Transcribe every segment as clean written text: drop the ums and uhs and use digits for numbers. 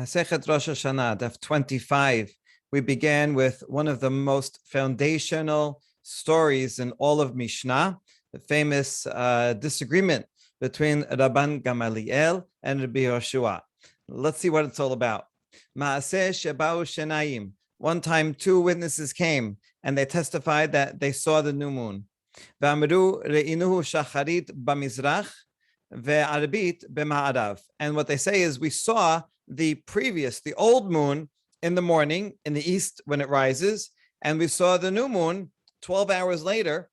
Masechet Rosh Hashana, Daf 25. We began with one of the most foundational stories in all of Mishnah, the famous disagreement between Rabban Gamaliel and Rabbi Yoshua. Let's see what it's all about. Maaseh sheba'u shenayim. One time, two witnesses came and they testified that they saw the new moon. V'amru re'inuhu shacharit b'mizrach ve'arbit b'ma'arav. And what they say is, we saw the old moon in the morning in the east when it rises, and we saw the new moon 12 hours later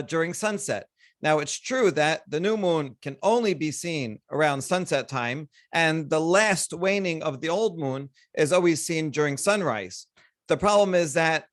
during sunset. Now, it's true that the new moon can only be seen around sunset time, and the last waning of the old moon is always seen during sunrise. The problem is that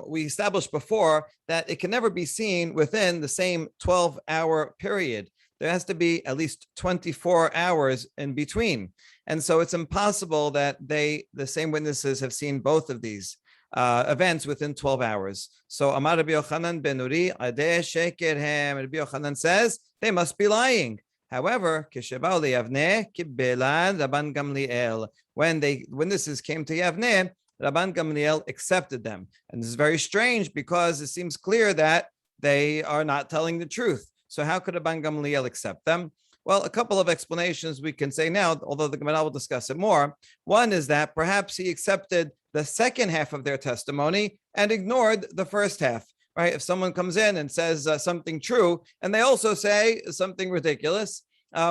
we established before that it can never be seen within the same 12-hour period. There has to be at least 24 hours in between. And so it's impossible that the same witnesses have seen both of these events within 12 hours. So Amar Rabbi Yochanan ben Uri, Adeh Shekerhem, Rabbi Yochanan says they must be lying. However, Kishebau Yavneh Kibbelan Rabban Gamliel. When the witnesses came to Yavneh, Rabban Gamliel accepted them. And this is very strange because it seems clear that they are not telling the truth. So how could Rabban Gamliel accept them? Well, a couple of explanations we can say now, although the Gemara will discuss it more. One is that perhaps he accepted the second half of their testimony and ignored the first half, right? If someone comes in and says something true, and they also say something ridiculous,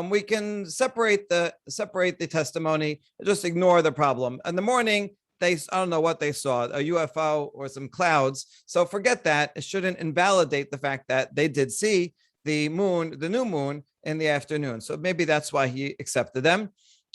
we can separate the testimony, just ignore the problem. In the morning, I don't know what they saw, a UFO or some clouds. So forget that. It shouldn't invalidate the fact that they did see the new moon in the afternoon. So maybe that's why he accepted them.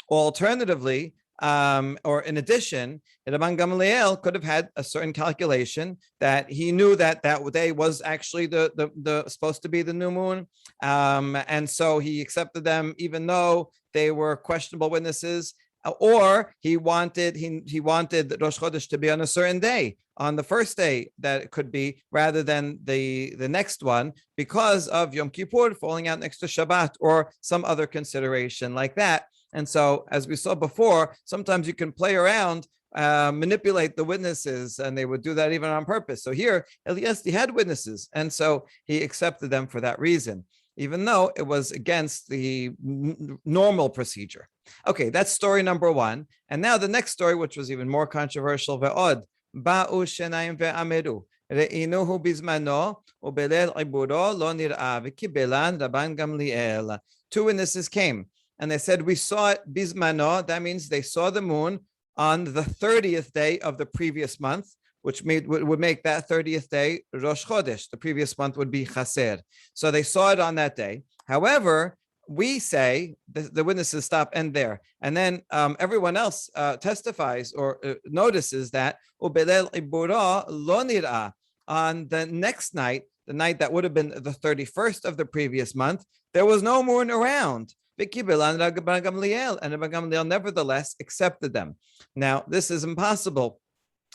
Alternatively, or in addition, Rabban Gamaliel could have had a certain calculation that he knew that day was actually the supposed to be the new moon, and so he accepted them even though they were questionable witnesses. Or he wanted Rosh Chodesh to be on a certain day, on the first day that it could be, rather than the next one, because of Yom Kippur falling out next to Shabbat or some other consideration like that. And so, as we saw before, sometimes you can play around, manipulate the witnesses, and they would do that even on purpose. So here, Eliezer had witnesses, and so he accepted them for that reason, even though it was against the normal procedure. Okay, that's story number one. And now the next story, which was even more controversial, ve'od, ba'u shenayim ve'ameru, re'inuhu bizmano, ubelel iburo lo nir'a, v'kibelan Rabban Gamliel. Two witnesses came, and they said, we saw it bizmano, that means they saw the moon on the 30th day of the previous month, which would make that 30th day Rosh Chodesh. The previous month would be Chaser. So they saw it on that day. However, we say, the witnesses stop and there. And then everyone else testifies or notices that Ubelel Ibura lo nir'a, on the next night, the night that would have been the 31st of the previous month, there was no moon around. And Rabban Gamliel nevertheless accepted them. Now, this is impossible,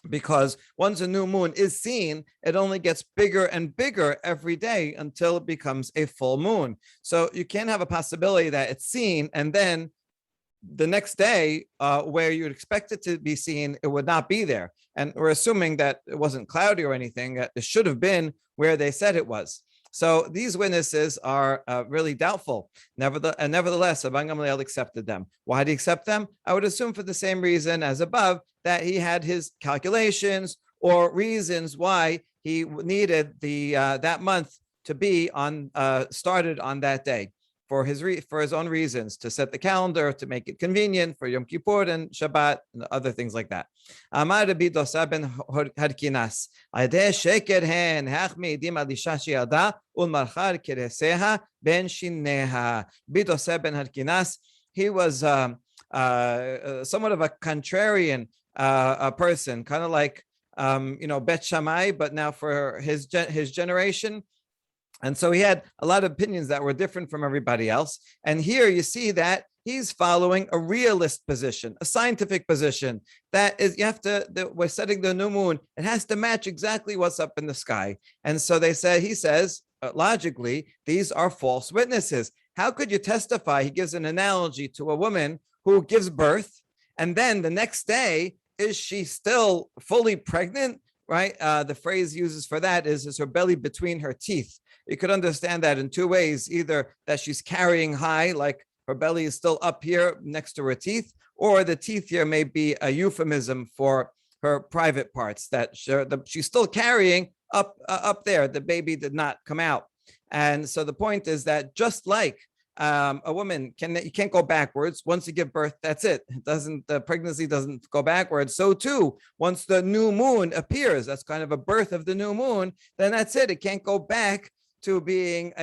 because once a new moon is seen, it only gets bigger and bigger every day until it becomes a full moon. So you can't have a possibility that it's seen and then the next day, where you'd expect it to be seen, it would not be there. And we're assuming that it wasn't cloudy or anything, that it should have been where they said it was. So these witnesses are really doubtful. Nevertheless, Rabban Gamliel accepted them. Why did he accept them? I would assume for the same reason as above, that he had his calculations or reasons why he needed that month to be started on that day for his own reasons, to set the calendar, to make it convenient for Yom Kippur and Shabbat and other things like that. Amar Rabbi Dosa ben Harkinas, Adeh Sheker hen hachmi edim alisha she'ada ulmarchar kereseha ben shinneha. Rabbi Dosa ben Harkinas, he was somewhat of a contrarian person, kind of like Bet Shammai, but now for his generation. And so he had a lot of opinions that were different from everybody else. And here you see that he's following a realist position, a scientific position. That is, we're setting the new moon. It has to match exactly what's up in the sky. And so he says, logically, these are false witnesses. How could you testify? He gives an analogy to a woman who gives birth, And then the next day, is she still fully pregnant? Right? The phrase uses for that is her belly between her teeth. You could understand that in two ways: either that she's carrying high, like her belly is still up here next to her teeth, or the teeth here may be a euphemism for her private parts that she's still carrying up there. The baby did not come out. And so the point is that just like a woman you can't go backwards. Once you give birth, that's it. The pregnancy doesn't go backwards. So too, once the new moon appears, that's kind of a birth of the new moon, then that's it. It can't go back to being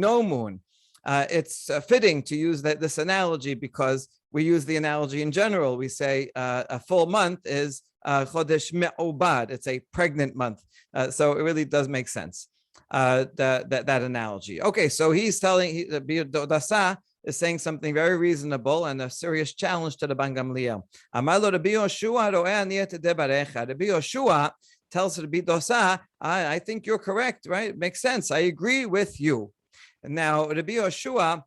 no moon. It's fitting to use this analogy because we use the analogy in general. We say a full month is chodesh me'ubad. It's a pregnant month. So it really does make sense. That analogy. Okay, so he's telling Dasa is saying something very reasonable and a serious challenge to the Rabban Gamliel. Amalo Rabbi Yoshua ro'eh aniyat debarecha. Rabbi Yoshua tells Rabbi Dasa, I think you're correct, right? It makes sense. I agree with you. Now, Rabbi Yoshua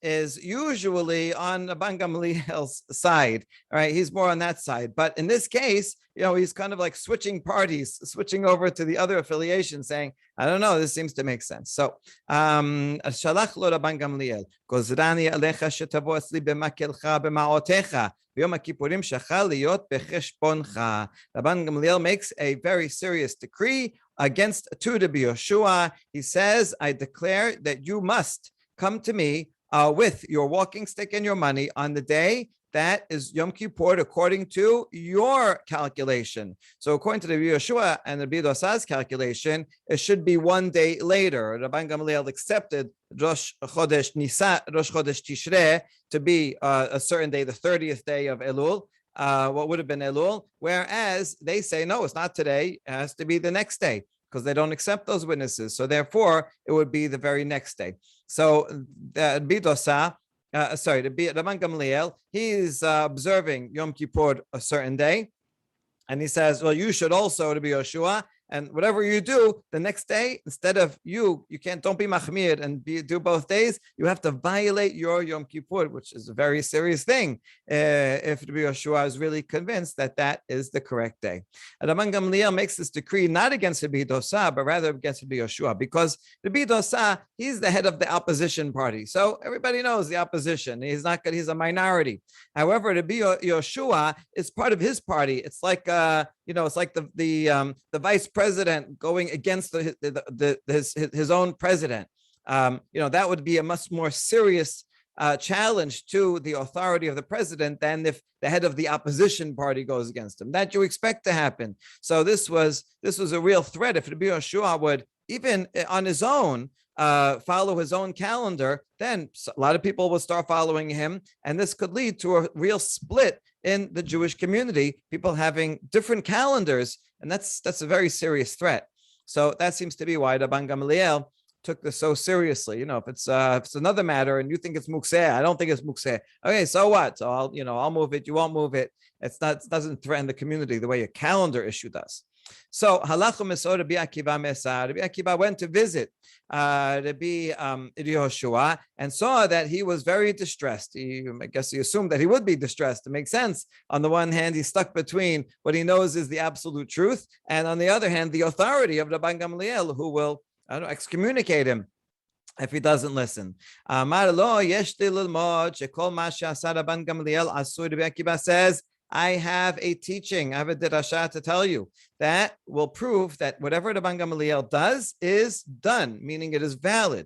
is usually on Rabban Gamliel's side, right? He's more on that side. But in this case, he's kind of like switching parties, switching over to the other affiliation, saying, I don't know, this seems to make sense. So, Shalach lo Rabban Gamliel, Gozrani alecha shetavo asli b'makelcha b'ma'otecha, v'yom ha'kippurim shachal liyot b'cheshboncha. Rabban Gamliel makes a very serious decree against Rabbi Yoshua. He says, I declare that you must come to me with your walking stick and your money on the day that is Yom Kippur according to your calculation. So according to the Rabbi Yoshua and the Rabbi Dosa's calculation, it should be one day later. Rabban Gamliel accepted Rosh Chodesh Tishrei to be a certain day, the 30th day of Elul, what would have been Elul, whereas they say, no, it's not today, it has to be the next day, because they don't accept those witnesses. So therefore, it would be the very next day. So the Rabban Gamliel, he's observing Yom Kippur a certain day. And he says, well, you should also, Rabbi Yoshua, and whatever you do the next day, instead of don't be machmir and do both days. You have to violate your Yom Kippur, which is a very serious thing. If Rabbi Yoshua is really convinced that that is the correct day. And Rabban Gamliel makes this decree not against Rabbi Dosa, but rather against Rabbi Yoshua, because Rabbi Dosa, he's the head of the opposition party. So everybody knows the opposition. He's not good. He's a minority. However, Rabbi Yoshua is part of his party. It's like it's like the vice president going against his own president. That would be a much more serious challenge to the authority of the president than if the head of the opposition party goes against him. That you expect to happen. So this was a real threat. If Rabbi Yoshua would, even on his own, follow his own calendar, then a lot of people will start following him, and this could lead to a real split in the Jewish community, people having different calendars, and that's a very serious threat. So that seems to be why Rabban Gamliel took this so seriously. If it's another matter and you think it's mukseh, I don't think it's mukseh. Okay, so what? So I'll move it. You won't move it. It doesn't threaten the community the way a calendar issue does. So Halachu Mesor Rabbi Akiva Mesa. Rabbi Akiva went to visit Rabbi Yoshua and saw that he was very distressed. I guess he assumed that he would be distressed. It makes sense. On the one hand, he's stuck between what he knows is the absolute truth, and on the other hand, the authority of Rabban Gamliel, who will excommunicate him if he doesn't listen. Amar lo yesh li lilmod shekol ma she'asa Rabban Gamliel asur. Rabbi Akiva says, I have a teaching, I have a dirasha to tell you that will prove that whatever the Rabban Gamliel does is done, meaning it is valid.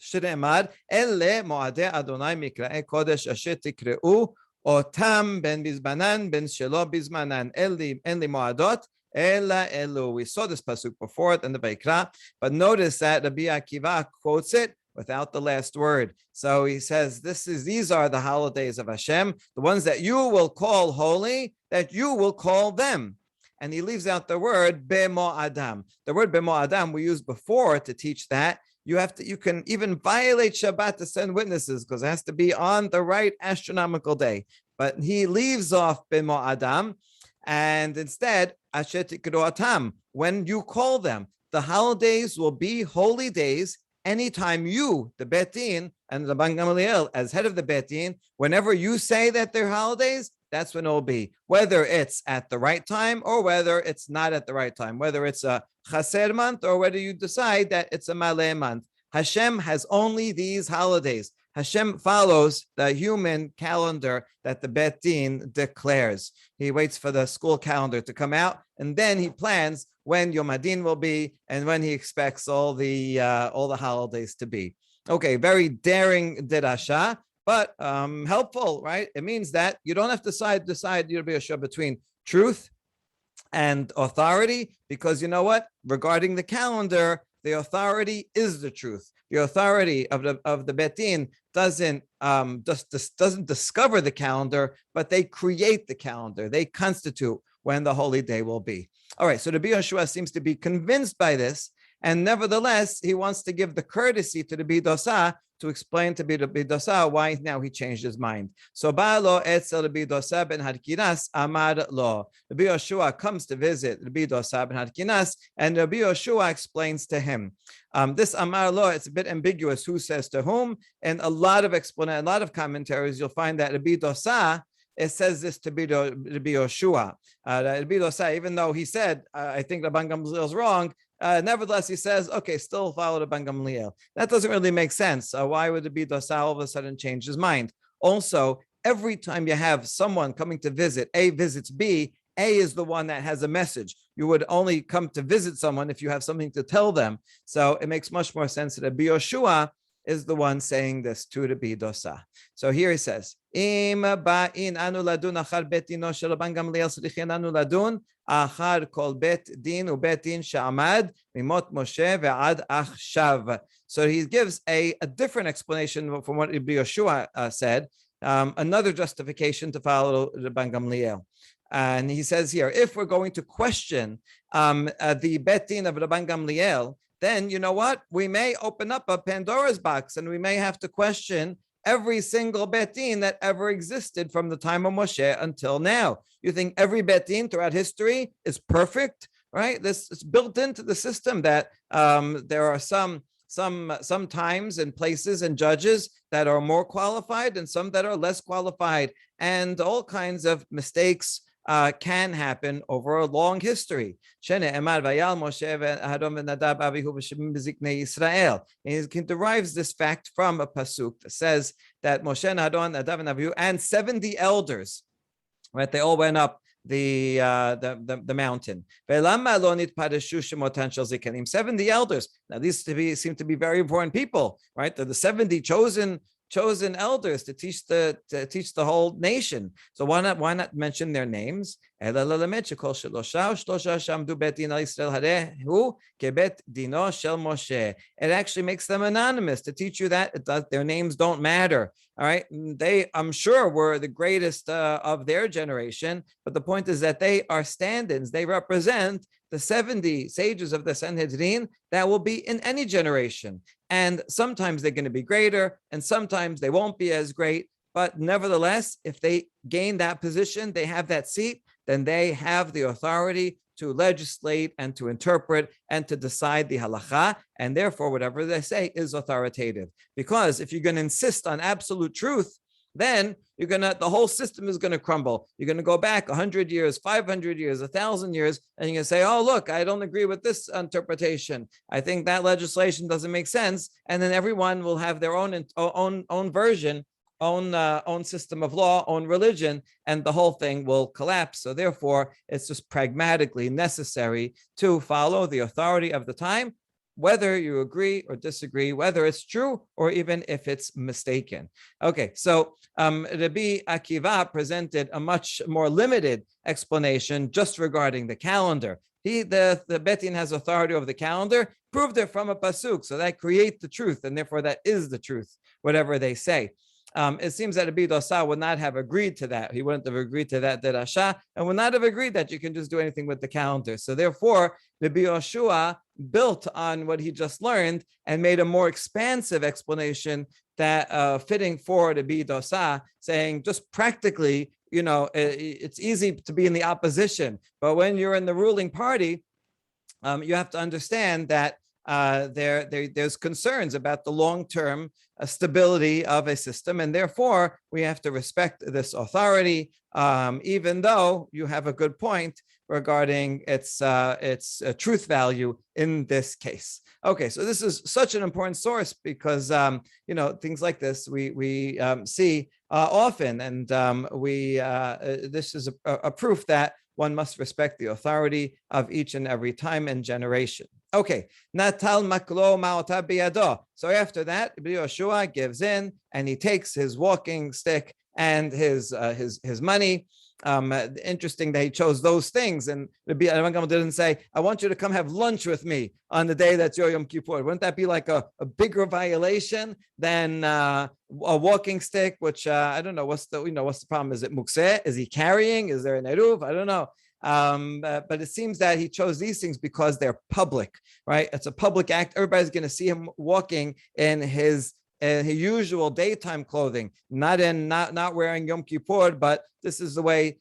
Shneimar, ele moadei Adonai mikra'ei kodesh asher tikreu otam ben bizmanan ben shelo bizmanan en li moadot ela elu. We saw this pasuk before it in the Vayikra, but notice that Rabbi Akiva quotes it without the last word. So he says, these are the holidays of Hashem, the ones that you will call holy, that you will call them. And he leaves out the word b'mo'adam. The word b'mo'adam we used before to teach that you can even violate Shabbat to send witnesses because it has to be on the right astronomical day. But he leaves off b'mo'adam, and instead, asher tikroatam, when you call them, the holidays will be holy days anytime you, the Bet Din, And Rabban Gamaliel, as head of the Bet Din, whenever you say that they're holidays, that's when it'll be, whether it's at the right time or whether it's not at the right time, whether it's a chaser month or whether you decide that it's a maleh month. Hashem has only these holidays. Hashem follows the human calendar that the Bet Din declares. He waits for the school calendar to come out, and then he plans when Yom Hadin will be and when he expects all the holidays to be. Okay, very daring derasha, but helpful, right? It means that you don't have to decide Rabbi Yehoshua between truth and authority, because you know what? Regarding the calendar, the authority is the truth. The authority of the Bet Din doesn't discover the calendar, but they create the calendar. They constitute when the holy day will be. All right, so Rabbi Yehoshua seems to be convinced by this, and nevertheless, he wants to give the courtesy to the Bidosa to explain to the Bidosa why now he changed his mind. So Ba'alo etzel Bidosa ben Hadkinas amar lo. Rabbi Yehoshua comes to visit Rabbi Bidosa ben Hadkinas, and Rabbi Yehoshua explains to him. This amar lo, it's a bit ambiguous who says to whom, and a lot of commentaries you'll find that Rabbi Bidosa, it says this to Rabbi Yehoshua. Rabbi Bidosa, even though he said, I think Rabban Gamaliel is wrong, nevertheless, he says, okay, still follow the Rabban Gamaliel. That doesn't really make sense. Why would the Bidosa all of a sudden change his mind? Also, every time you have someone coming to visit, A visits B, A is the one that has a message. You would only come to visit someone if you have something to tell them. So it makes much more sense that Rabbi Yehoshua is the one saying this to the Bidosa. So here he says, Im ba'in anu ladun achar bet dino shel Rabban Gamaliel slichin anu ladun achar kol bet din ubet din she'amad mimot Moshe ve'ad achshav. So he gives a different explanation from what Rabbi Yehoshua said, another justification to follow Rabban Gamaliel. And he says here, if we're going to question the bet din of Rabban Gamaliel, then you know what? We may open up a Pandora's box, and we may have to question every single Bet Din that ever existed from the time of Moshe until now. You think every Bet Din throughout history is perfect, right? This is built into the system that there are some times and places and judges that are more qualified and some that are less qualified, and all kinds of mistakes can happen over a long history. He derives this fact from a pasuk that says that Moshe, Hadon, Nadav, and Avihu, and 70 elders, right? They all went up the mountain. 70 elders. Now these seem to be very important people, right? They're the 70 chosen elders to teach the whole nation. So why not mention their names? It actually makes them anonymous to teach you that their names don't matter. All right, they, I'm sure, were the greatest of their generation, but the point is that they are stand-ins. They represent the 70 sages of the Sanhedrin that will be in any generation. And sometimes they're going to be greater, and sometimes they won't be as great. But nevertheless, if they gain that position, they have that seat, then they have the authority to legislate and to interpret and to decide the halacha. And therefore, whatever they say is authoritative. Because if you're going to insist on absolute truth, then the whole system is going to crumble. You're going to go back 100 years, 500 years, 1,000 years, and you're going to say, oh, look, I don't agree with this interpretation. I think that legislation doesn't make sense. And then everyone will have their own version, own system of law, own religion, and the whole thing will collapse. So therefore, it's just pragmatically necessary to follow the authority of the time, whether you agree or disagree, whether it's true or even if it's mistaken. Okay, so Rabbi Akiva presented a much more limited explanation just regarding the calendar. The Bet Din has authority over the calendar, proved it from a pasuk, so that creates the truth, and therefore that is the truth, whatever they say. It seems that Rabbi Dosa would not have agreed to that. He wouldn't have agreed to that derasha, and would not have agreed that you can just do anything with the calendar. So therefore, Rabbi Yehoshua built on what he just learned and made a more expansive explanation that fitting for Rabbi Dosa, saying just practically, it's easy to be in the opposition, but when you're in the ruling party, you have to understand that there's concerns about the long-term stability of a system, and therefore we have to respect this authority, even though you have a good point regarding its truth value in this case. Okay, so this is such an important source because things like this we see often, and this is a proof that one must respect the authority of each and every time and generation. Okay, Natal maklo ma'ota biyado. So after that, Rabbi Yoshua gives in and he takes his walking stick and his money. Interesting that he chose those things, and Rabbi Yoshua didn't say, "I want you to come have lunch with me on the day that's your Yom Kippur." Wouldn't that be like a bigger violation than a walking stick? Which I don't know. What's the problem? Is it mukseh? Is he carrying? Is there an eruv? I don't know. But it seems that he chose these things because they're public, right? It's a public act. Everybody's going to see him walking in his usual daytime clothing, not wearing Yom Kippur, but this is the way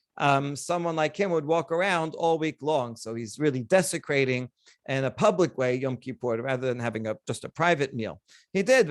someone like him would walk around all week long. So he's really desecrating in a public way Yom Kippur rather than having just a private meal. He did.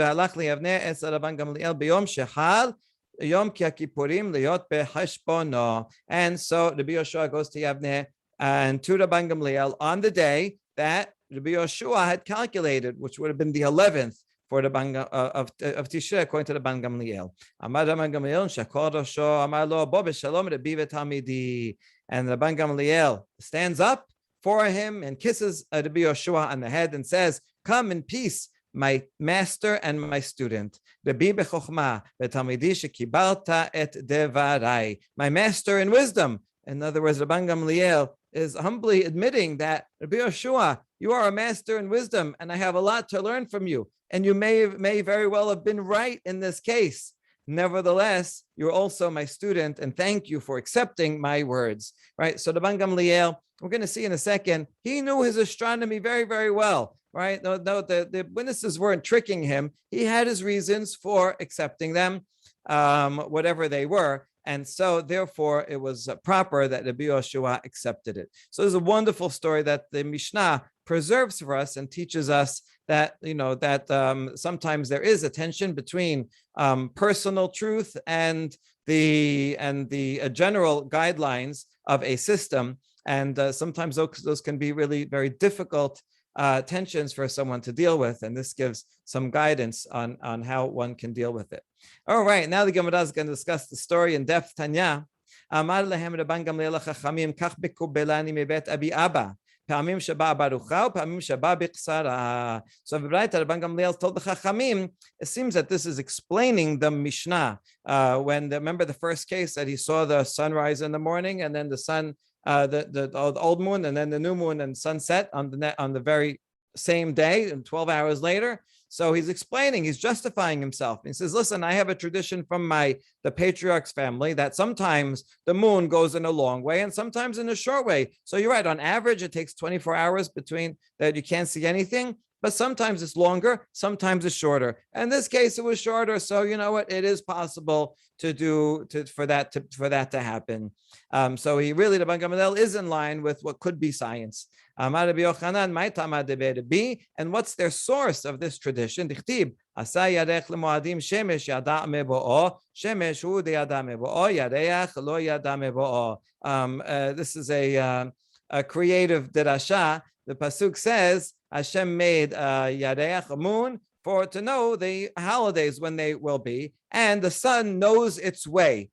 Yom Kippurim liyot behashbono. And so Rabbi Yoshua goes to Yavneh and to Rabban Gamliel on the day that Rabbi Yoshua had calculated, which would have been the 11th for the of Tishrei, according to the Rabban Gamliel. Amar Rabban Gamliel shakor Rosho amar lo bo b'shalom Rabbi v'talmidi. And Rabban Gamliel stands up for him and kisses Rabbi Yoshua on the head and says, "Come in peace, my master and my student. Rabbi b'chokhmah v'talmidi shekibalta et devarai." My master in wisdom. In other words, Rabban Gamliel is humbly admitting that, Rabbi Yoshua, you are a master in wisdom, and I have a lot to learn from you. And you may very well have been right in this case. Nevertheless, you're also my student, and thank you for accepting my words. Right? So Rabban Gamliel, we're going to see in a second, he knew his astronomy very, very well. Right? No, the witnesses weren't tricking him. He had his reasons for accepting them, whatever they were. And so, therefore, it was proper that Rabbi Yoshua accepted it. So there's a wonderful story that the Mishnah preserves for us and teaches us that, sometimes there is a tension between personal truth and the general guidelines of a system. And sometimes those can be really very difficult tensions for someone to deal with, and this gives some guidance on how one can deal with it. All right, now the Gemara is going to discuss the story in depth. Tanya, Amar lehem Rabban Gamliel chachamim kach bekubelani mebet abi abba. Pa'amim shaba barucha, pa'amim shaba biqsara. So Rabban Gamliel told the chachamim. It seems that this is explaining the Mishnah. Remember the first case that he saw the sunrise in the morning, and then the sun. The old moon and then the new moon and sunset on the very same day and 12 hours later. So he's justifying himself. He says, listen, I have a tradition from the patriarch's family that sometimes the moon goes in a long way and sometimes in a short way. So you're right, on average, it takes 24 hours between that you can't see anything. But sometimes it's longer, sometimes it's shorter. In this case, it was shorter. So you know what? It is possible for that to happen. So he really, the Rabban Gamliel is in line with what could be science. And what's their source of this tradition? This is a creative derasha. The pasuk says, Hashem made Yareach, a moon, to know the holidays when they will be, and the sun knows its way.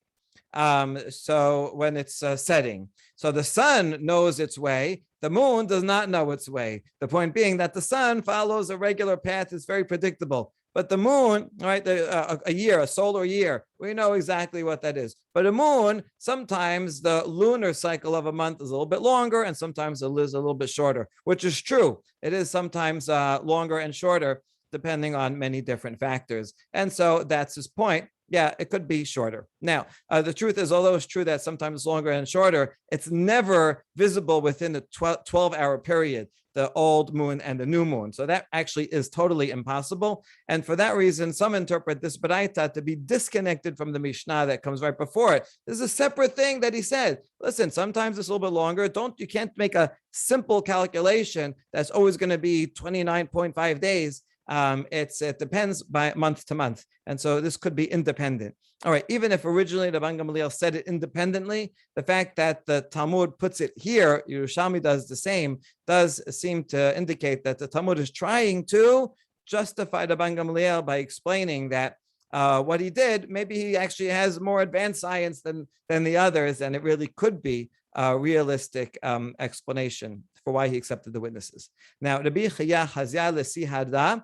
So when it's setting, so the sun knows its way. The moon does not know its way. The point being that the sun follows a regular path; it's very predictable. But the moon, right, a solar year, we know exactly what that is. But a moon, sometimes the lunar cycle of a month is a little bit longer, and sometimes it is a little bit shorter, which is true. It is sometimes longer and shorter, depending on many different factors. And so that's his point. Yeah, it could be shorter. Now, the truth is, although it's true that sometimes it's longer and shorter, it's never visible within the 12-hour period, the old moon and the new moon. So that actually is totally impossible. And for that reason, some interpret this baraita to be disconnected from the Mishnah that comes right before it. This is a separate thing that he said. Listen, sometimes it's a little bit longer. You can't make a simple calculation that's always going to be 29.5 days. It depends by month to month. And so this could be independent. All right, even if originally Rabban Gamaliel said it independently, the fact that the Talmud puts it here, Yerushalmi does the same, does seem to indicate that the Talmud is trying to justify Rabban Gamaliel by explaining that what he did, maybe he actually has more advanced science than the others, and it really could be a realistic explanation for why he accepted the witnesses. Now, Rabbi Chaya Hazia Lesi Hada.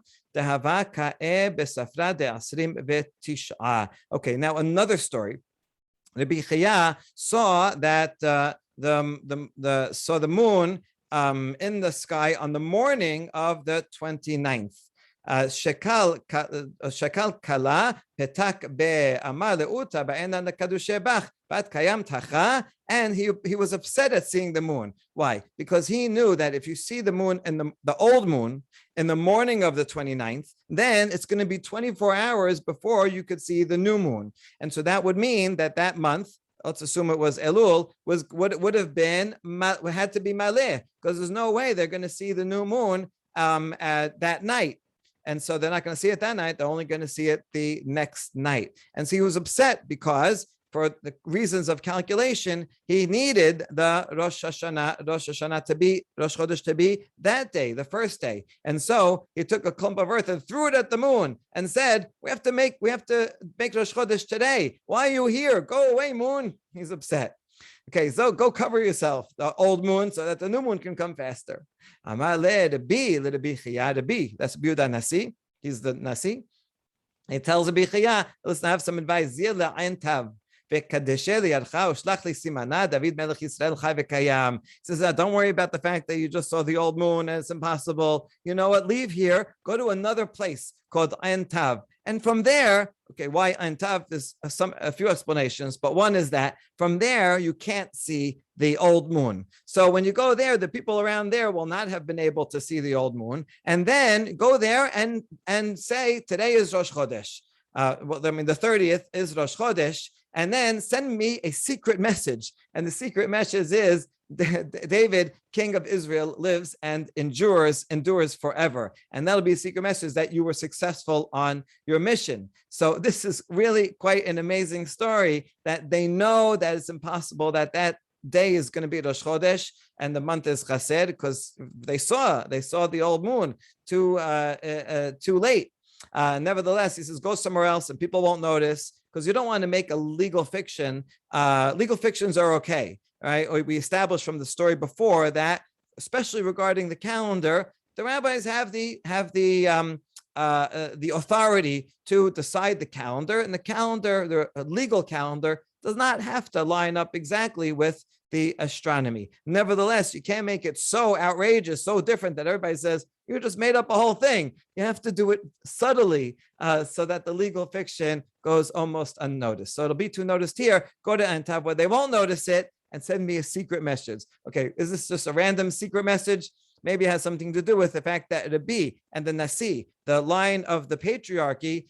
Okay, now another story. Rabbi Chaya saw that saw the moon in the sky on the morning of the 29th. Shekal kala petak be amar leuta ba'enan lekadushe bach bat kayam tacha, and he was upset at seeing the moon. Why? Because he knew that if you see the moon in the old moon in the morning of the 29th, then it's going to be 24 hours before you could see the new moon, and so that would mean that month, let's assume it was Elul, would have been had to be Maleh, because there's no way they're going to see the new moon at that night. And so they're not going to see it that night. They're only going to see it the next night. And so he was upset because for the reasons of calculation, he needed the Rosh Hashana to be, Rosh Chodesh to be that day, the first day. And so he took a clump of earth and threw it at the moon and said, we have to make Rosh Chodesh today. Why are you here? Go away, moon. He's upset. Okay, so go cover yourself, the old moon, so that the new moon can come faster. Amar le Rabbi Chaya, that's Biuda Nasi. He's the Nasi. He tells Rabbi Chaya, listen, I have some advice. Zir le'ayin tav. He says, don't worry about the fact that you just saw the old moon and it's impossible. You know what? Leave here, go to another place called Ayin Tav. And from there, okay, why Ayin Tav? There's a few explanations, but one is that from there, you can't see the old moon. So when you go there, the people around there will not have been able to see the old moon. And then go there and say, today is Rosh Chodesh. The 30th is Rosh Chodesh. And then send me a secret message. And the secret message is David, king of Israel, lives and endures forever. And that'll be a secret message that you were successful on your mission. So this is really quite an amazing story, that they know that it's impossible that day is going to be Rosh Chodesh and the month is Chased, because they saw the old moon too late. Nevertheless, he says, go somewhere else and people won't notice, because you don't want to make a legal fiction. Legal fictions are okay, right? We established from the story before that, especially regarding the calendar, the rabbis have the authority to decide the calendar, and the calendar, the legal calendar, does not have to line up exactly with the astronomy. Nevertheless, you can't make it so outrageous, so different that everybody says, you just made up a whole thing. You have to do it subtly so that the legal fiction goes almost unnoticed. So it'll be too noticed here. Go to Antab where they won't notice it and send me a secret message. Okay, is this just a random secret message? Maybe it has something to do with the fact that Rabbi and the Nasi, the line of the patriarchy,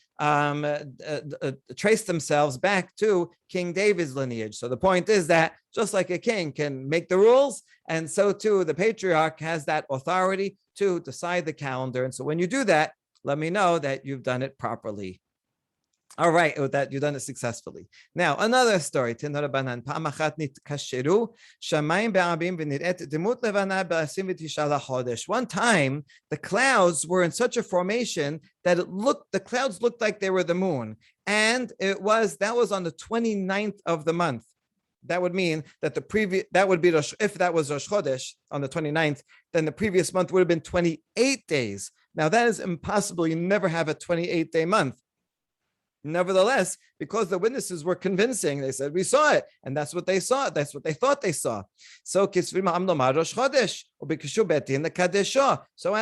trace themselves back to King David's lineage. So the point is that just like a king can make the rules, and so too the patriarch has that authority to decide the calendar. And so when you do that, let me know that you've done it properly. All right, with that, you've done it successfully. Now, another story. One time, the clouds were in such a formation that the clouds looked like they were the moon. And that was on the 29th of the month. That would mean that if that was Rosh Chodesh on the 29th, then the previous month would have been 28 days. Now, that is impossible. You never have a 28-day month. Nevertheless, because the witnesses were convincing, they said, we saw it. And that's what they saw. That's what they thought they saw. So at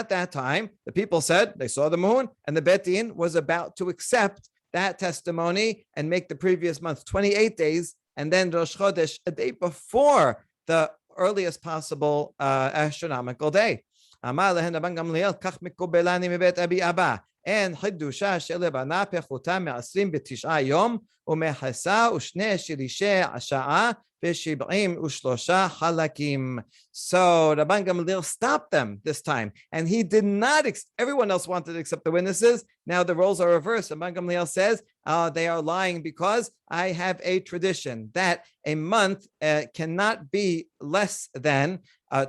that time, the people said they saw the moon, and the Bet Din was about to accept that testimony and make the previous month 28 days, and then Rosh Chodesh a day before the earliest possible astronomical day. And חידושה של לבנה פחותה מ29 יום ומכסה ושני שלישי השעה b'shib'im u'shlosha halakim. So Rabban Gamliel stopped them this time, and he did not. Everyone else wanted to accept the witnesses. Now the roles are reversed. Rabban Gamliel says they are lying because I have a tradition that a month cannot be less than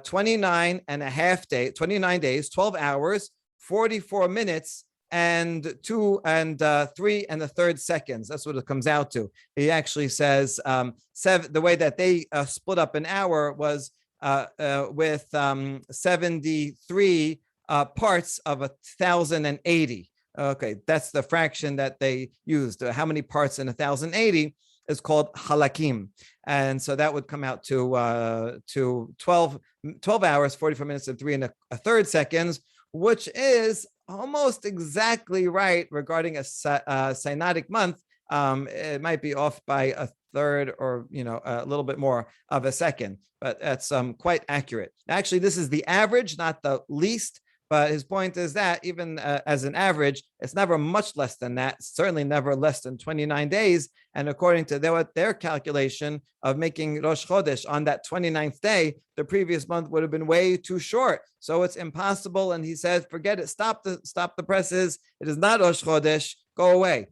29 and a half days, 29 days, 12 hours, 44 minutes, and 3 1/3 seconds. That's what it comes out to. He actually says the way that they split up an hour was with 73 parts of 1,080. Okay, that's the fraction that they used. How many parts in 1,080 is called halakim, and so that would come out to 12 hours, 44 minutes, and 3 1/3 seconds, which is almost exactly right regarding a synodic month. It might be off by a third or a little bit more of a second, but that's quite accurate. Actually, this is the average, not the least. But his point is that even as an average, it's never much less than that, certainly never less than 29 days. And according to their calculation of making Rosh Chodesh on that 29th day, the previous month would have been way too short. So it's impossible. And he says, forget it, stop the presses. It is not Rosh Chodesh, go away.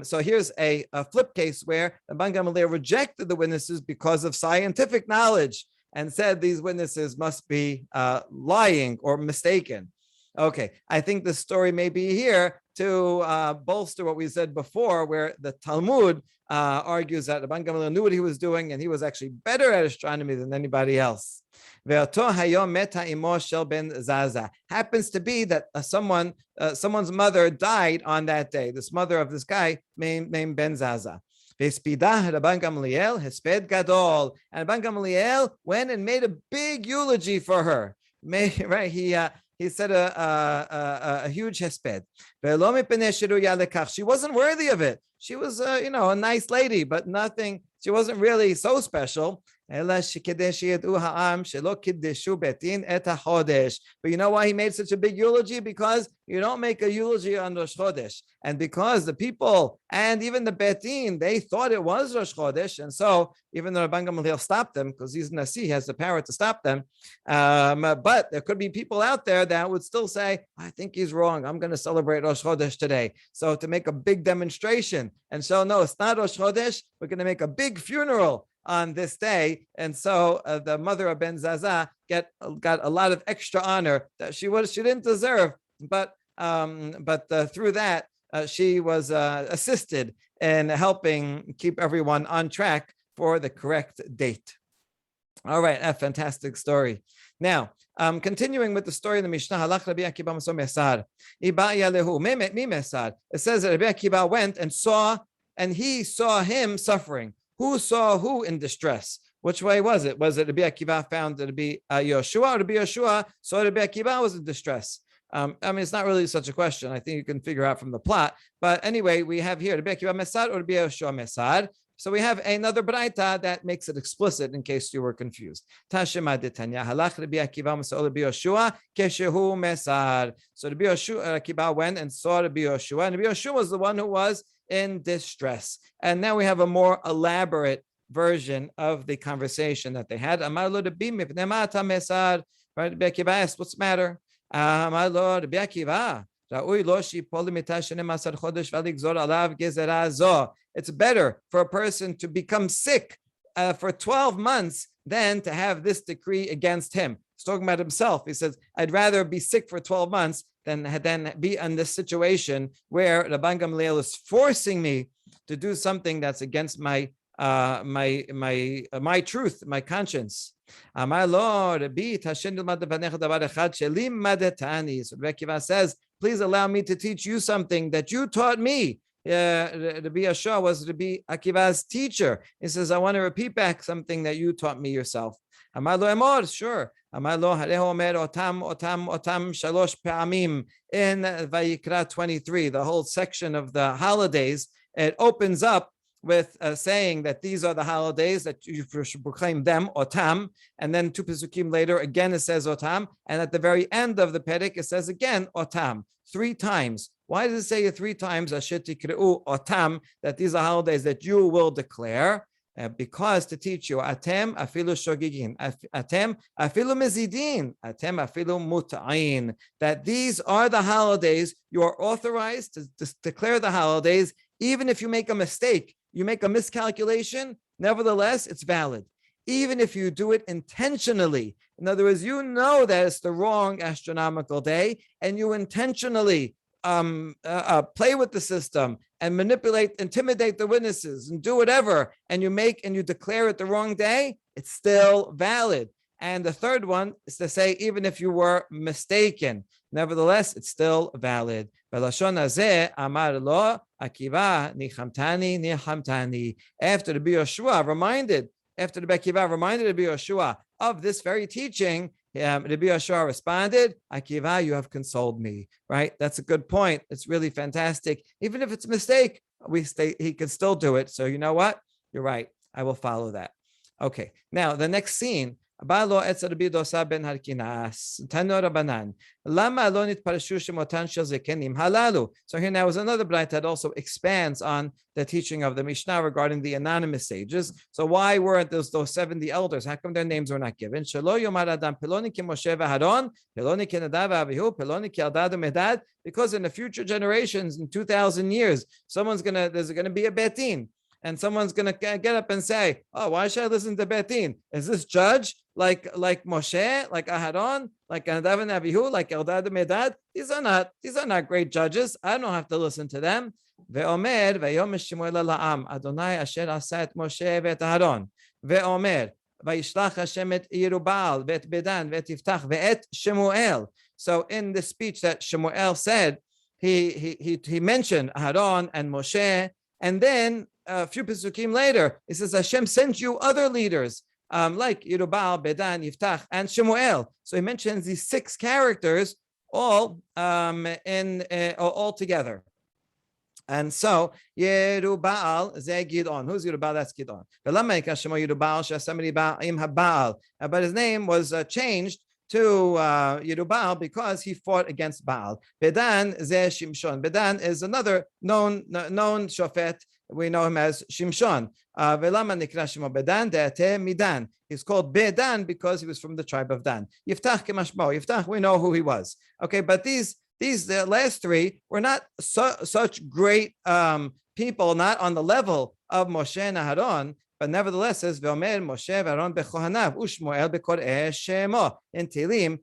So here's a flip case where Rabban Gamliel rejected the witnesses because of scientific knowledge, and said these witnesses must be lying or mistaken. Okay, I think the story may be here to bolster what we said before, where the Talmud argues that Rabban Gamliel knew what he was doing, and he was actually better at astronomy than anybody else. Happens to be that someone's mother died on that day, this mother of this guy named Ben Zaza. Rabban Gamliel hesped gadol, and Rabban Gamliel went and made a big eulogy for her. Right? He said a huge hesped. She wasn't worthy of it. She was a nice lady, but nothing. She wasn't really so special. But you know why he made such a big eulogy? Because you don't make a eulogy on Rosh Chodesh. And because the people and even the Betin, they thought it was Rosh Chodesh. And so even though Rabban Gamliel stopped them, because he's Nasi, he has the power to stop them. But there could be people out there that would still say, I think he's wrong. I'm going to celebrate Rosh Chodesh today. So to make a big demonstration. And so, no, it's not Rosh Chodesh. We're going to make a big funeral on this day, and so the mother of Ben Zaza got a lot of extra honor that she didn't deserve, but through that she was assisted in helping keep everyone on track for the correct date. All right, a fantastic story. Now, continuing with the story in the Mishnah, Halach Rabbi Akiba Maso Mesar. It says that Rabbi Akiba went and he saw him suffering. Who saw who in distress? Which way was it? Was it Rabbi Akiva found Rabbi Yoshua, or Rabbi Yoshua saw Rabbi Akiva was in distress? It's not really such a question. I think you can figure out from the plot. But anyway, we have here Rabbi Akiva Mesad or Rabbi Yoshua Mesad. So we have another braita that makes it explicit in case you were confused. Tashema detanya halach Rabbi Akiva Mesad Rabbi Yoshua keshehu Mesad. So Rabbi Akiva went and saw Rabbi Yoshua, and Rabbi Yoshua was the one who was in distress. And now we have a more elaborate version of the conversation that they had. Amar lo Rabbi mipnei mesad. Right? Rabbi Akiva asked, what's the matter? Amar lo Rabbi Akiva. It's better for a person to become sick for 12 months than to have this decree against him. He's talking about himself. He says, I'd rather be sick for 12 months than be in this situation where Rabban Gamliel is forcing me to do something that's against my truth, my conscience. So Rabbi Akiva says, please allow me to teach you something that you taught me. Rabbi Yoshua was Rabbi Akiva's teacher. He says, I want to repeat back something that you taught me yourself. Amar lo emor, sure. Amar lo hareho omer otam shalosh pe'amim. In Vayikra 23, the whole section of the holidays, it opens up with saying that these are the holidays that you should proclaim them, otam, and then two pesukim later, again it says otam, and at the very end of the perek it says again otam, 3 times. Why does it say it 3 times? Asher tikreu otam, that these are holidays that you will declare. because to teach you, atem afilu shogigin, atem afilu mizidin, atem afilu muta'in, that these are the holidays. You are authorized to declare the holidays, even if you make a mistake, you make a miscalculation, nevertheless, it's valid. Even if you do it intentionally. In other words, you know that it's the wrong astronomical day, and you intentionally play with the system and manipulate, intimidate the witnesses and do whatever, and you declare it the wrong day, it's still valid. And the third one is to say, even if you were mistaken, nevertheless, it's still valid. Belashon hazeh amar lo Akiva nichamtani. After the Yoshua reminded Rabbi Yoshua of this very teaching, Rabbi Yoshua responded, Akiva, you have consoled me, right? That's a good point. It's really fantastic. Even if it's a mistake, he can still do it. So you know what? You're right. I will follow that. Okay. Now, the next scene, so here now is another braita that also expands on the teaching of the Mishnah regarding the anonymous sages. So why weren't those 70 elders? How come their names were not given? Because in the future generations, in 2,000 years, there's gonna be a betin. And someone's going to get up and say, oh, why should I listen to Betin? Is this judge like Moshe, like Aharon, like Nadav and Abihu, like Eldad and Medad? These are not great judges. I don't have to listen to them. Ve'omer, ve'yom Shemuel la'am, Adonai asher asa et Moshe ve'et Aharon. Ve'omer, ve'yishlach Hashem et Yerubal, ve'et Bedan, ve'et Yiftach, ve'et Shemuel. So in the speech that Shemuel said, he mentioned Aharon and Moshe, and then a few pesukim later, it says Hashem sent you other leaders like Yerubal, Bedan, Yiftach, and Shemuel. So he mentions these 6 characters all together. And so Yerubal ze Gidon. Who's Yerubal? That's Gidon. But his name was changed to Yerubal because he fought against Baal. Bedan ze Shimshon. Bedan is another known shofet. We know him as Shimshon. Velama nikra shemo Bedan de'ate midan. He's called Bedan because he was from the tribe of Dan. Yiftach kemashmo. Yiftach, we know who he was. Okay, but these the last 3 were not such great people, not on the level of Moshe and Aharon. But nevertheless, says Ve'omer Moshe v'Aaron bechohanav u'Shmuel bekor'eh shemo. In Tehillim,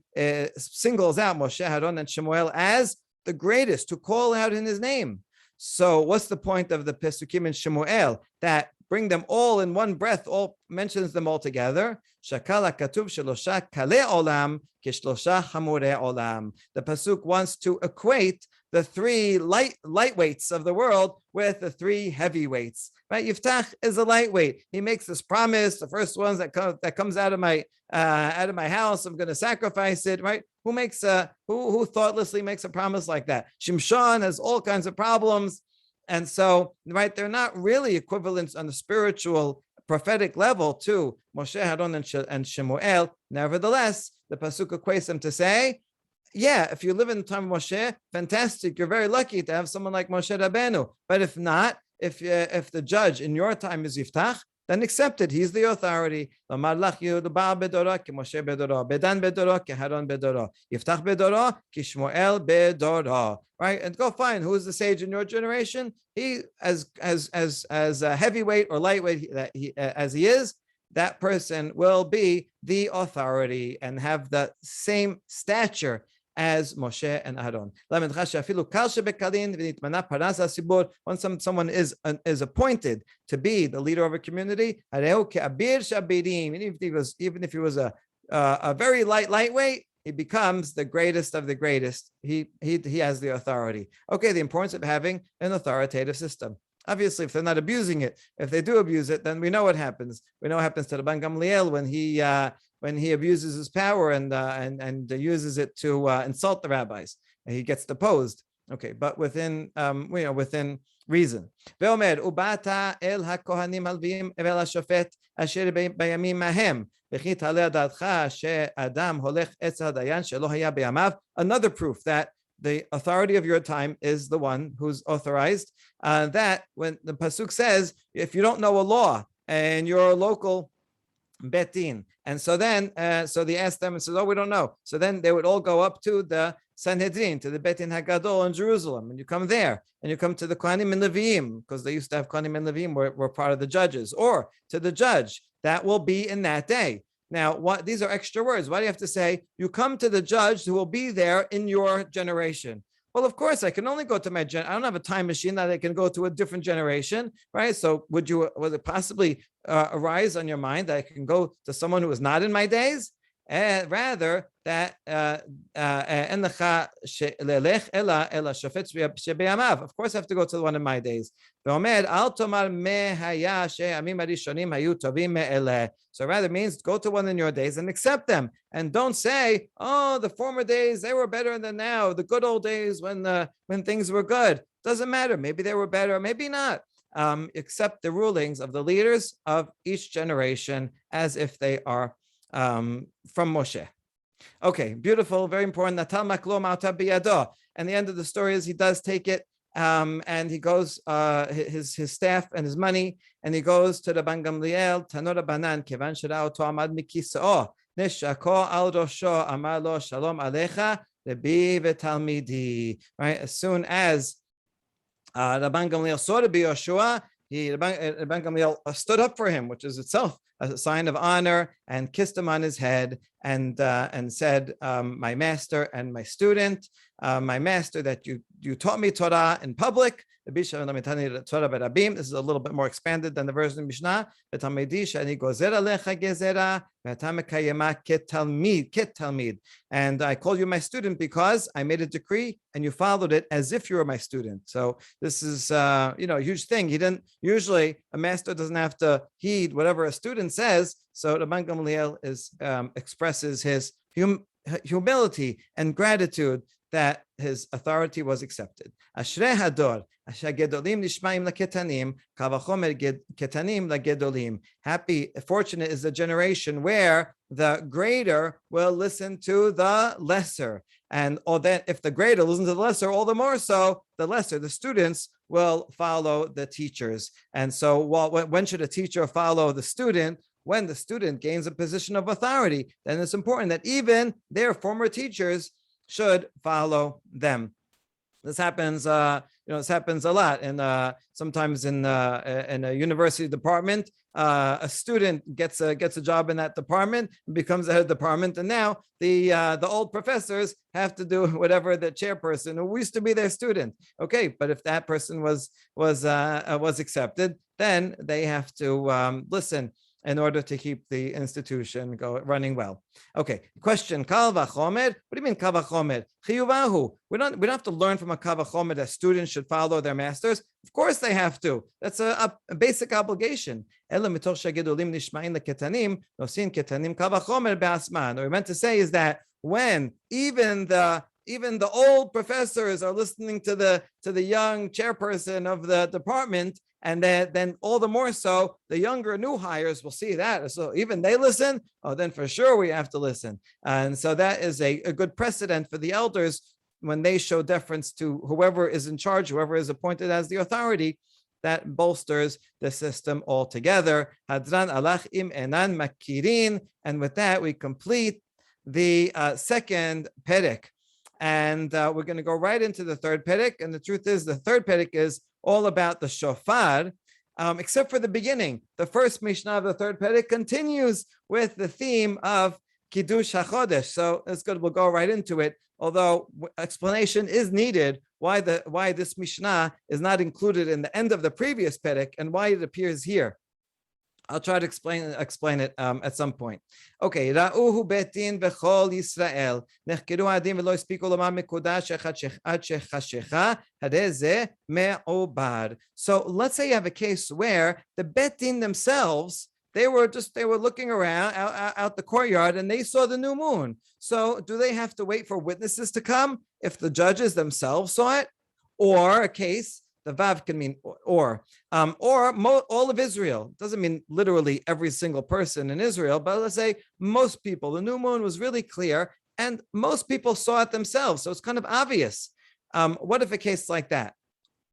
singles out Moshe, Aaron, and Shemuel as the greatest to call out in his name. So, what's the point of the Pesukim in Shemuel? That bring them all in one breath, all mentions them all together. Shakala katuv shelosha kale olam kishlosha hamure olam. The pasuk wants to equate the 3 lightweights of the world with the 3 heavyweights. Right? Yiftach is a lightweight. He makes this promise: the first ones that comes out of my house, I'm going to sacrifice it. Right? Who thoughtlessly makes a promise like that? Shimshon has all kinds of problems, and so they're not really equivalents on the spiritual prophetic level to Moshe, Aaron, and Shemuel. Nevertheless, the pasuk equates them to say, yeah, if you live in the time of Moshe, fantastic. You're very lucky to have someone like Moshe Rabbeinu. But if not, if the judge in your time is Yiftach, then accept it. He's the authority. Right? And go find who is the sage in your generation. He, as a heavyweight or lightweight as he is, that person will be the authority and have the same stature as Moshe and Aaron. When someone is appointed to be the leader of a community, even if he was a very lightweight, he becomes the greatest of the greatest. He has the authority. Okay, the importance of having an authoritative system. Obviously, if they're not abusing it, if they do abuse it, then we know what happens. We know what happens to the Rabban Gamliel when he abuses his power and uses it to insult the rabbis. And he gets deposed. Okay, but within within reason. Ve'omer ubata el hakohanim halvim evel hashofet asher bayamim mahem v'chi taleh dadcha she'adam holech etz hadayan shelo haya beyamav. Another proof that the authority of your time is the one who's authorized. That when the pasuk says, if you don't know a law, in your local betin. And so then, so they asked them and says, "Oh, we don't know." So then they would all go up to the Sanhedrin, to the Betin Hagadol in Jerusalem, and you come there, and you come to the Kohanim and Leviim, because they used to have Kohanim and Leviim were part of the judges, or to the judge. That will be in that day. Now, what these are extra words. Why do you have to say you come to the judge who will be there in your generation? Well, of course, I can only go to my I don't have a time machine that I can go to a different generation, right? So would it possibly arise on your mind that I can go to someone who is not in my days? Rather that of course I have to go to the one in my days. So rather means go to one in your days and accept them, and don't say, "Oh, the former days, they were better than now, the good old days when things were good." Doesn't matter, maybe they were better, maybe not. Accept the rulings of the leaders of each generation as if they are from Moshe. Okay, beautiful, very important. And the end of the story is he does take it, and he goes his staff and his money, and he goes to the Rabban Gamliel. Tanor Banan kevan shera oto amad mikisao nishako al rosho amar lo shalom alecha lebi v'talmidi. Right, as soon as Rabban Gamliel saw the Yoshua, Rabban Gamliel stood up for him, which is itself a sign of honor, and kissed him on his head, and said, "My master and my student, my master, that you taught me Torah in public. This is a little bit more expanded than the version of Mishnah. And I call you my student because I made a decree and you followed it as if you were my student." So this is a huge thing. Usually a master doesn't have to heed whatever a student says. So Rabban Gamliel expresses his humility and gratitude that his authority was accepted. Ashrei hador asher gedolim nishmaim laketanim kavachomer ketanim lagedolim. Happy, fortunate is the generation where the greater will listen to the lesser, or then if the greater listens to the lesser, all the more so the lesser, the students, will follow the teachers. And so, when should a teacher follow the student? When the student gains a position of authority, then it's important that even their former teachers should follow them. This happens, this happens a lot, and sometimes in a university department, a student gets a job in that department and becomes the head of the department, and now the old professors have to do whatever the chairperson who used to be their student. Okay, but if that person was accepted, then they have to listen in order to keep the institution running well. Okay, question, Kal v'chomer. What do you mean Kal v'chomer? Chiyuvahu. We don't have to learn from a Kal v'chomer that students should follow their masters. Of course they have to. That's a basic obligation. What we meant to say is that when even the old professors are listening to the young chairperson of the department, and then all the more so, the younger new hires will see that. So even they listen, then for sure we have to listen. And so that is a good precedent for the elders when they show deference to whoever is in charge, whoever is appointed as the authority. That bolsters the system altogether. Hadran alach im enan makirin. And with that, we complete the second perek. And we're going to go right into the third perek. And the truth is, the third perek is all about the shofar, except for the beginning. The first Mishnah of the third perek continues with the theme of Kiddush HaChodesh. So it's good. We'll go right into it. Although explanation is needed why this Mishnah is not included in the end of the previous perek and why it appears here. I'll try to explain it at some point. Okay. Ra'uhu betin v'chol Yisrael. Nechkeru adim v'lo yispiku lomar mekudash ad shechashecha hadeh me'obar. So let's say you have a case where the betin themselves, they were looking around out the courtyard and they saw the new moon. So do they have to wait for witnesses to come if the judges themselves saw it? Or a case, the vav can mean all of Israel. It doesn't mean literally every single person in Israel, but let's say most people. The new moon was really clear and most people saw it themselves. So it's kind of obvious. What if a case like that?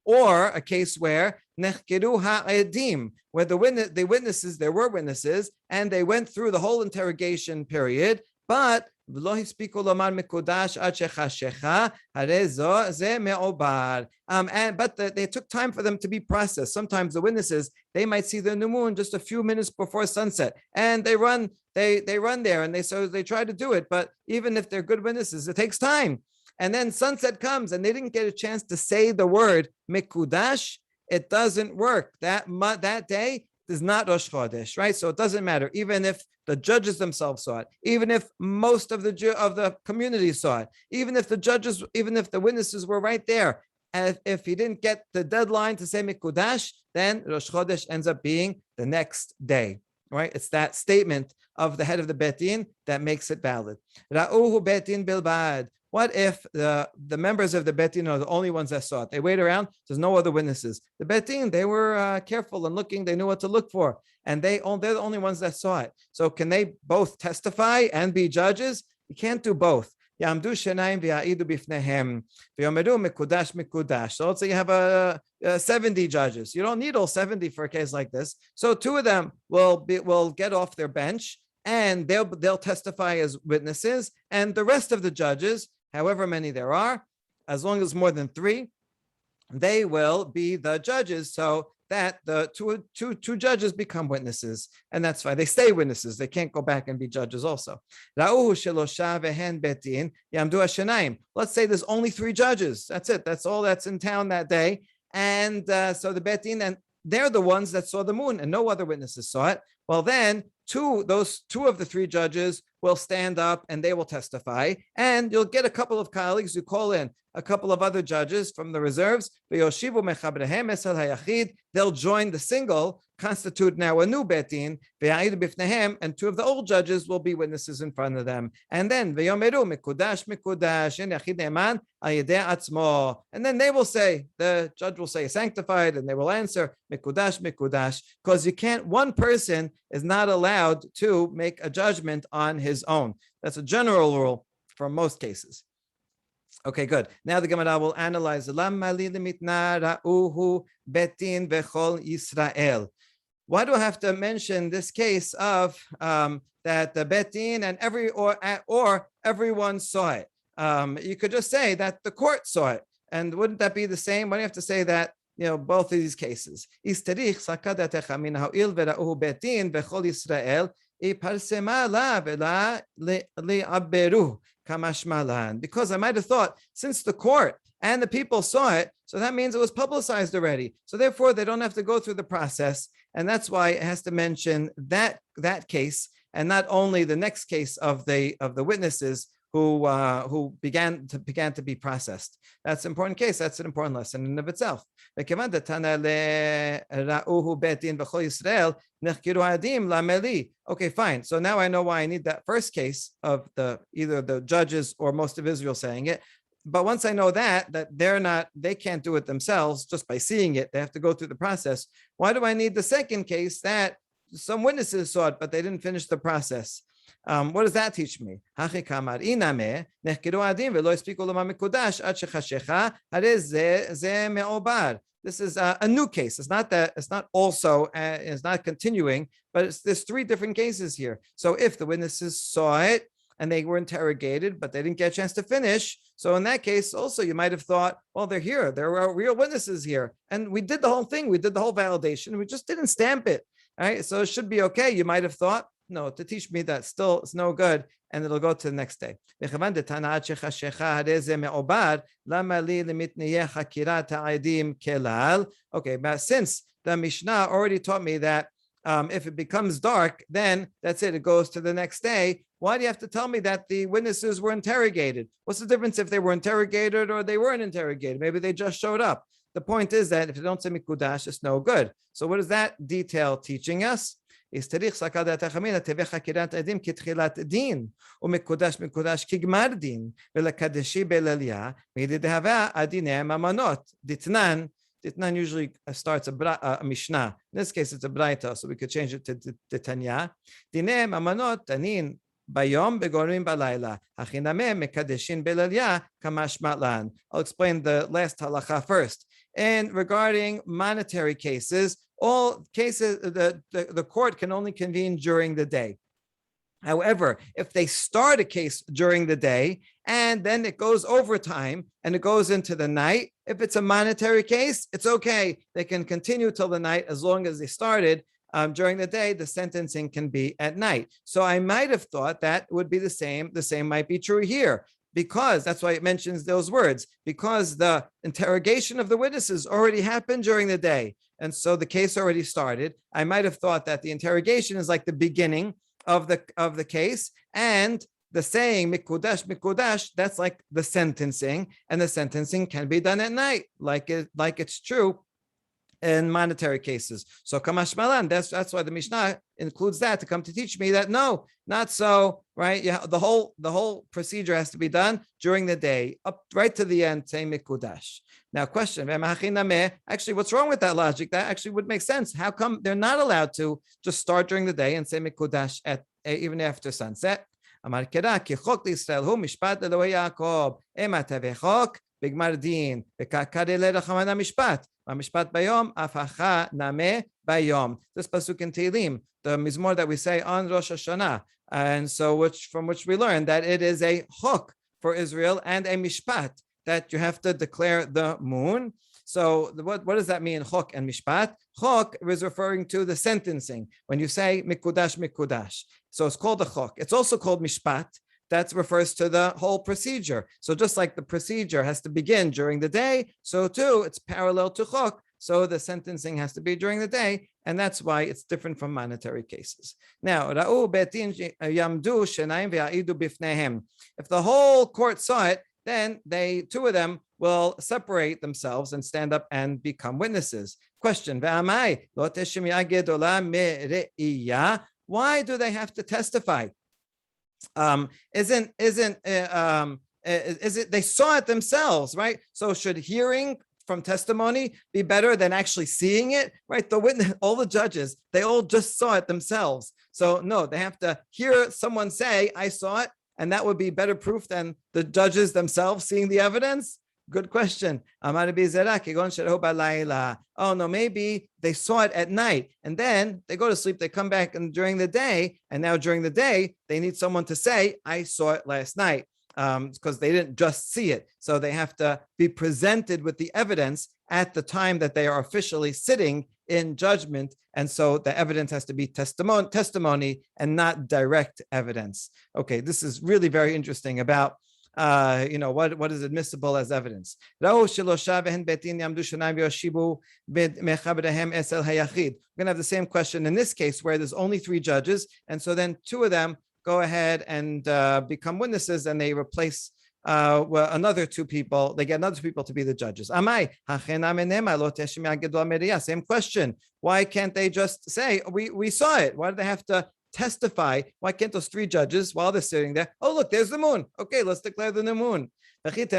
Or a case where nechkeru ha'edim, where the witnesses, there were witnesses, and they went through the whole interrogation period, but and but they took time for them to be processed. Sometimes the witnesses, they might see the new moon just a few minutes before sunset, and they run there, and they try to do it. But even if they're good witnesses, it takes time. And then sunset comes, and they didn't get a chance to say the word mikudash. It doesn't work. That day is not Rosh Chodesh, right? So it doesn't matter, even if the judges themselves saw it, even if most of the community saw it, even if the witnesses were right there. And if he didn't get the deadline to say Mikudash, then Rosh Chodesh ends up being the next day, right? It's that statement of the head of the Beit Din that makes it valid. Ra'uhu Beit Din bilbad. What if the members of the Beit Din are the only ones that saw it? They wait around, there's no other witnesses. The Beit Din, they were careful and looking, they knew what to look for, and they're the only ones that saw it. So can they both testify and be judges? You can't do both. So let's say you have 70 judges. You don't need all 70 for a case like this. So two of them will get off their bench, and they'll testify as witnesses, and the rest of the judges, however many there are, as long as more than 3, they will be the judges, so that the two judges become witnesses, and that's fine. They stay witnesses. They can't go back and be judges also. Let's say there's only 3 judges. That's it. That's all that's in town that day. And so the Beit Din, and they're the ones that saw the moon, and no other witnesses saw it. Well, then two of the 3 judges will stand up and they will testify, and you'll get a couple of colleagues who call in a couple of other judges from the reserves. They'll join the single, constitute now a new Beit Din, and 2 of the old judges will be witnesses in front of them. And then and then they will say, the judge will say sanctified, and they will answer mikudash, because one person is not allowed to make a judgment on his own. That's a general rule for most cases. Okay, good. Now the Gemara will analyze. Why do I have to mention this case of that the Beit Din and everyone saw it? You could just say that the court saw it, and wouldn't that be the same? Why do you have to say that? Both of these cases. Because I might have thought, since the court and the people saw it, so that means it was publicized already. So therefore, they don't have to go through the process, and that's why it has to mention that case, and not only the next case of the witnesses who began to be processed. That's an important case. That's an important lesson in of itself. Okay, fine. So now I know why I need that first case of either the judges or most of Israel saying it. But once I know that they can't do it themselves just by seeing it, they have to go through the process. Why do I need the second case that some witnesses saw it, but they didn't finish the process? What does that teach me? This is a new case. It's not continuing, but there's 3 different cases here. So if the witnesses saw it and they were interrogated, but they didn't get a chance to finish, so in that case also you might have thought, well, they're here. There are real witnesses here, and we did the whole thing. We did the whole validation. We just didn't stamp it. All right, so it should be okay. You might have thought, no, to teach me that still it's no good, and it'll go to the next day. Okay, but since the Mishnah already taught me that if it becomes dark, then that's it. It goes to the next day. Why do you have to tell me that the witnesses were interrogated? What's the difference if they were interrogated or they weren't interrogated? Maybe they just showed up. The point is that if you don't say mikudash, it's no good. So what is that detail teaching us? Is צריך סקדת החמין תביא חקירת עדים כתחילת דין ומקודש כגמר דין ולקדשי בליליה וידהבה הדיני ממונות. Ditnan usually starts a Mishnah. In this case, it's a Braita, so we could change it to Tanya. Dine mamanot tanin bayom begorim balayla. Hachiname mekadeshin belalya kamash matlan. I'll explain the last halacha first. And regarding monetary cases, all cases, the court can only convene during the day. However, if they start a case during the day and then it goes overtime and it goes into the night, if it's a monetary case, it's okay. They can continue till the night as long as they started during the day. The sentencing can be at night. So I might have thought that would be the same. The same might be true here, because that's why it mentions those words, because the interrogation of the witnesses already happened during the day. And so the case already started. I might have thought that the interrogation is like the beginning of the case, and the saying mikudash mikudash, that's like the sentencing, and the sentencing can be done at night, like it's true in monetary cases. So kamash malan, that's why the Mishnah includes that to come to teach me that no, not so, right? Yeah, the whole procedure has to be done during the day, up right to the end, say mikudash. Now, question: actually, what's wrong with that logic? That actually would make sense. How come they're not allowed to just start during the day and say mikudash at even after sunset? Amar keda ki chok l'Yisrael hu mishpat Elohei Yaakov ema tevei chok b'gmar din v'kakare lechamana mishpat mishpat bayom afacha name bayom. This pasuk in Tehillim, the mizmor that we say on Rosh Hashana, and so from which we learn that it is a chok for Israel and a mishpat, that you have to declare the moon. So what does that mean, chok and mishpat? Chok is referring to the sentencing. When you say mikudash, mikudash. So it's called a chok. It's also called mishpat. That refers to the whole procedure. So just like the procedure has to begin during the day, so too it's parallel to chok. So the sentencing has to be during the day, and that's why it's different from monetary cases. Now, if the whole court saw it, then two of them will separate themselves and stand up and become witnesses. Question: why do they have to testify? Is it they saw it themselves, right? So should hearing from testimony be better than actually seeing it, right? The witness, all the judges, they all just saw it themselves. So no, they have to hear someone say, I saw it, and that would be better proof than the judges themselves seeing the evidence? Good question. Oh no, maybe they saw it at night and then they go to sleep, they come back and during the day, and now during the day, they need someone to say, I saw it last night, because they didn't just see it. So they have to be presented with the evidence at the time that they are officially sitting in judgment. And so the evidence has to be testimony and not direct evidence. Okay, this is really very interesting about what is admissible as evidence. We're going to have the same question in this case where there's only three judges, and so then two of them go ahead and become witnesses, and they replace another two people. They get another two people to be the judges. Same question. Why can't they just say, we saw it? Why do they have to testify? Why can't those three judges, while they're sitting there, oh, look, there's the moon. Okay, let's declare the new moon. And if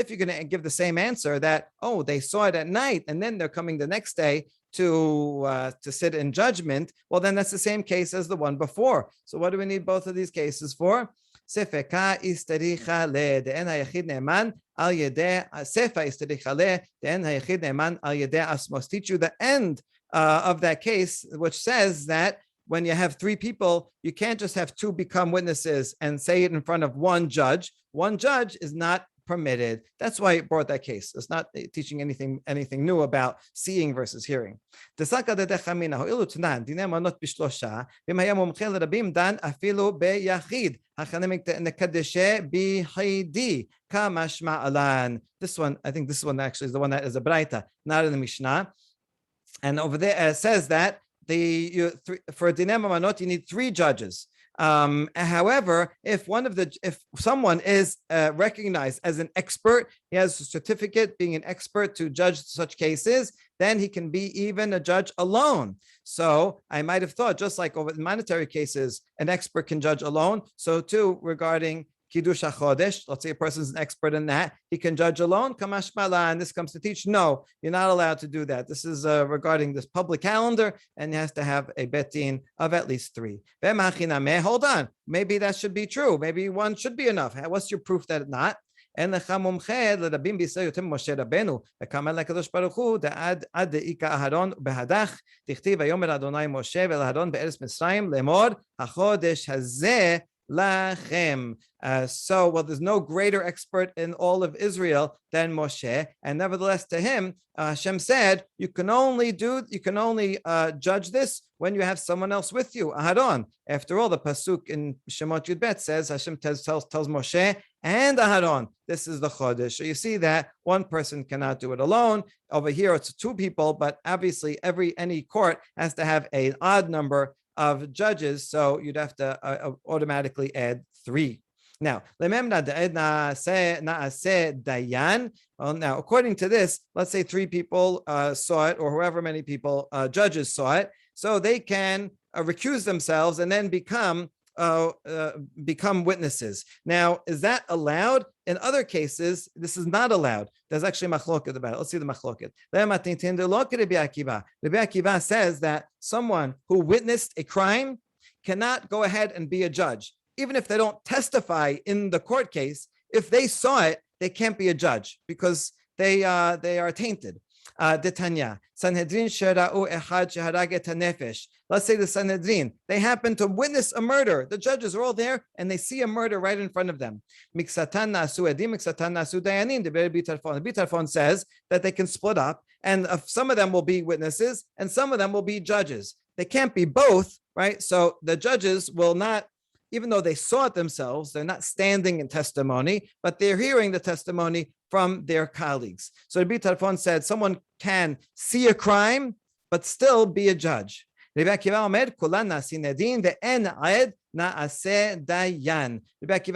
you're going to give the same answer that, oh, they saw it at night and then they're coming the next day to sit in judgment, well, then that's the same case as the one before. So what do we need both of these cases for? Teach you the end of that case, which says that when you have three people, you can't just have two become witnesses and say it in front of one judge. One judge is not permitted. That's why it brought that case. It's not teaching anything new about seeing versus hearing. This one, I think this one actually is the one that is a braita, not in the Mishnah. And over there it says that for a dinah mamanot you need three judges. However, if someone is recognized as an expert, he has a certificate being an expert to judge such cases, then he can be even a judge alone. So I might have thought, just like over monetary cases, an expert can judge alone, so too regarding Kiddush HaChodesh, let's say a person's an expert in that, he can judge alone, Kamash Mala, and this comes to teach, no, you're not allowed to do that. This is regarding this public calendar, and he has to have a betin of at least three. Hold on, maybe that should be true. Maybe one should be enough. What's your proof that it's not? אין לך מומחה לרבים בישראל יותר ממשה רבנו, וכאמר לקדוש ברוך הוא, עד דאיכה אהרון בהדך, תכתיב ויאמר אדוני משה ואל אהרון בארץ מצרים לאמור, החודש הזה lachem. Well, there's no greater expert in all of Israel than Moshe, and nevertheless, to him, Hashem said, you can only judge this when you have someone else with you, Aharon. After all, the pasuk in Shemot Yudbet says Hashem tells Moshe and Aharon, this is the chodesh. So you see that one person cannot do it alone. Over here, it's two people, but obviously, any court has to have an odd number of judges, so you'd have to automatically add 3. Now, dayan. Well, now, according to this, let's say 3 people saw it, or however many people, judges saw it, so they can recuse themselves and then become witnesses. Now, is that allowed? In other cases, this is not allowed. There's actually machloket about it. Let's see the machloket. Rabbi Akiva says that someone who witnessed a crime cannot go ahead and be a judge. Even if they don't testify in the court case, if they saw it, they can't be a judge because they are tainted. Detanya, Sanhedrin shera'u echad sheharag et hanefesh. Let's say the Sanhedrin, they happen to witness a murder. The judges are all there and they see a murder right in front of them. Miksatan nasu edim, miksatan nasu dayanin. The Bitarfon says that they can split up, and some of them will be witnesses and some of them will be judges. They can't be both, right? So the judges will not, even though they saw it themselves, they're not standing in testimony, but they're hearing the testimony from their colleagues. So Rabbi Tarfon said someone can see a crime, but still be a judge. Rabbi Akiva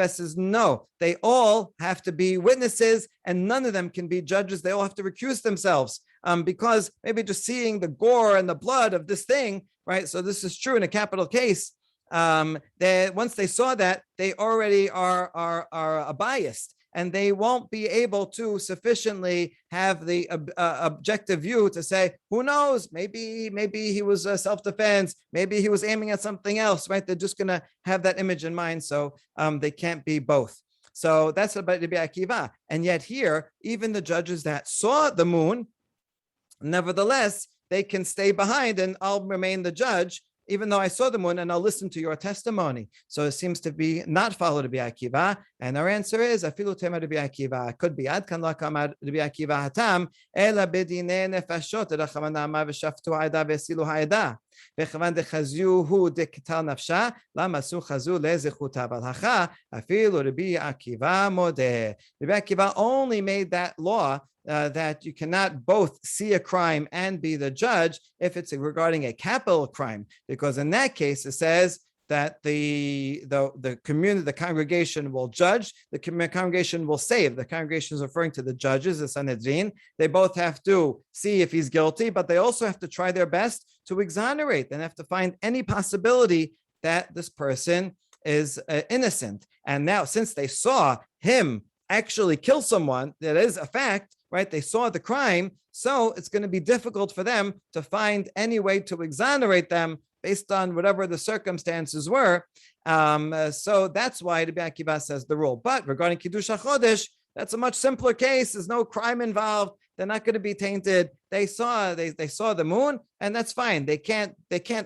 says, no, they all have to be witnesses and none of them can be judges. They all have to recuse themselves because maybe just seeing the gore and the blood of this thing, right? So this is true in a capital case. Once they saw that, they already are biased, and they won't be able to sufficiently have the objective view to say, who knows, maybe he was self-defense, maybe he was aiming at something else, right? They're just going to have that image in mind, so they can't be both. So that's about Rabbi Akiva. And yet here, even the judges that saw the moon, nevertheless, they can stay behind and I'll remain the judge, even though I saw the moon, and I'll listen to your testimony. So it seems to be not followed Rabbi Akiva. And our answer is, afilu tema Rabbi Akiva. Could be, ad kan la kamar Rabbi Akiva hatam, ela bedine nefashot, rachamana ma v'shaftu ha'eda v'esilu ha'eda. וכיוון דחזיוהו דקטל נפשה, למה עשו חזו לזכותה בהלכה, אפילו רבי עקיבא מודה. Rabbi Akiva only made that law that you cannot both see a crime and be the judge if it's regarding a capital crime, because in that case it says that the community, the congregation will judge, the congregation will save. The congregation is referring to the judges, the Sanhedrin. They both have to see if he's guilty, but they also have to try their best to exonerate and have to find any possibility that this person is innocent. And now, since they saw him actually kill someone, that is a fact, right? They saw the crime, so it's going to be difficult for them to find any way to exonerate them based on whatever the circumstances were. So that's why Rabbi Akiva says the rule. But regarding Kiddush HaChodesh, that's a much simpler case. There's no crime involved. They're not going to be tainted. They saw the moon, and that's fine. They can't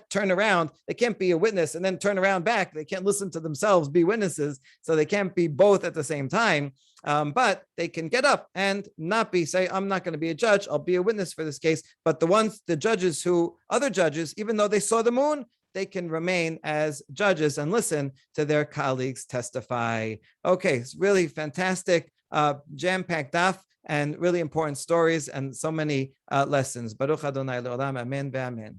turn around. They can't be a witness and then turn around back. They can't listen to themselves be witnesses. So they can't be both at the same time. But they can get up and not say, I'm not going to be a judge. I'll be a witness for this case. But other judges, even though they saw the moon, they can remain as judges and listen to their colleagues testify. Okay, it's really fantastic, jam-packed daf, and really important stories and so many lessons. Baruch Adonai Le'olam, amen ve'amen.